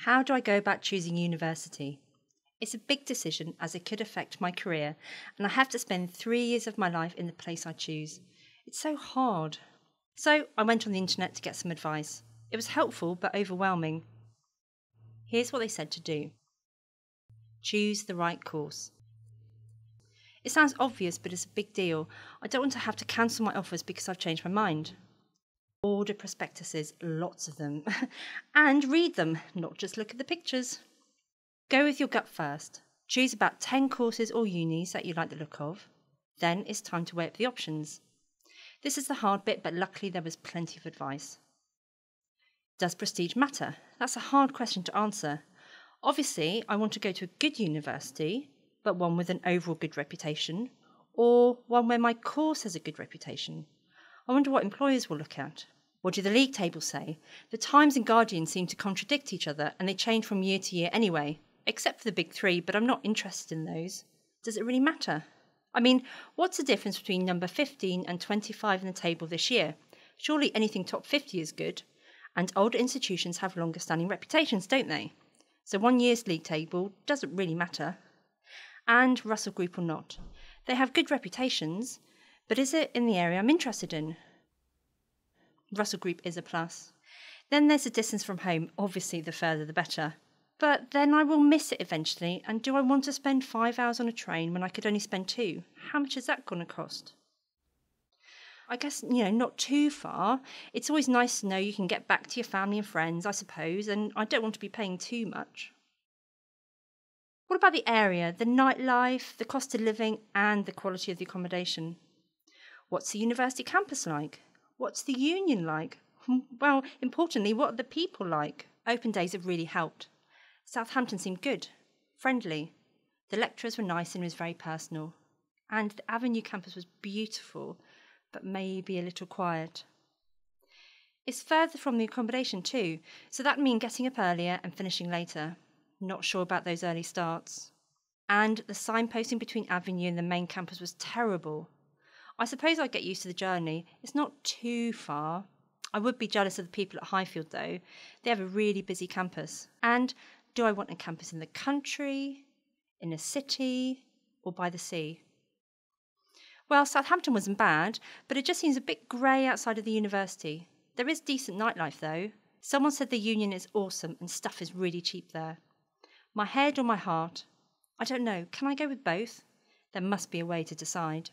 How do I go about choosing university? It's a big decision as it could affect my career, and I have to spend 3 years of my life in the place I choose. It's so hard. So I went on the internet to get some advice. It was helpful but overwhelming. Here's what they said to do. Choose the right course. It sounds obvious, but it's a big deal. I don't want to have to cancel my offers because I've changed my mind. Order prospectuses, lots of them, and read them, not just look at the pictures. Go with your gut first. Choose about 10 courses or unis that you like the look of. Then it's time to weigh up the options. This is the hard bit, but luckily there was plenty of advice. Does prestige matter? That's a hard question to answer. Obviously, I want to go to a good university, but one with an overall good reputation, or one where my course has a good reputation. I wonder what employers will look at. What do the league tables say? The Times and Guardian seem to contradict each other, and they change from year to year anyway, except for the big three, but I'm not interested in those. Does it really matter? I mean, what's the difference between number 15 and 25 in the table this year? Surely anything top 50 is good, and older institutions have longer standing reputations, don't they? So 1 year's league table doesn't really matter. And Russell Group or not. They have good reputations, but is it in the area I'm interested in? Russell Group is a plus. Then there's the distance from home, obviously the further the better. But then I will miss it eventually, and do I want to spend 5 hours on a train when I could only spend 2? How much is that going to cost? I guess, not too far. It's always nice to know you can get back to your family and friends, I suppose, and I don't want to be paying too much. What about the area, the nightlife, the cost of living, and the quality of the accommodation? What's the university campus like? What's the union like? Well, importantly, what are the people like? Open days have really helped. Southampton seemed good, friendly. The lecturers were nice and it was very personal. And the Avenue campus was beautiful, but maybe a little quiet. It's further from the accommodation too, so that means getting up earlier and finishing later. Not sure about those early starts. And the signposting between Avenue and the main campus was terrible. I suppose I'd get used to the journey. It's not too far. I would be jealous of the people at Highfield though. They have a really busy campus. And do I want a campus in the country, in a city, or by the sea? Well, Southampton wasn't bad, but it just seems a bit grey outside of the university. There is decent nightlife though. Someone said the union is awesome and stuff is really cheap there. My head or my heart? I don't know. Can I go with both? There must be a way to decide.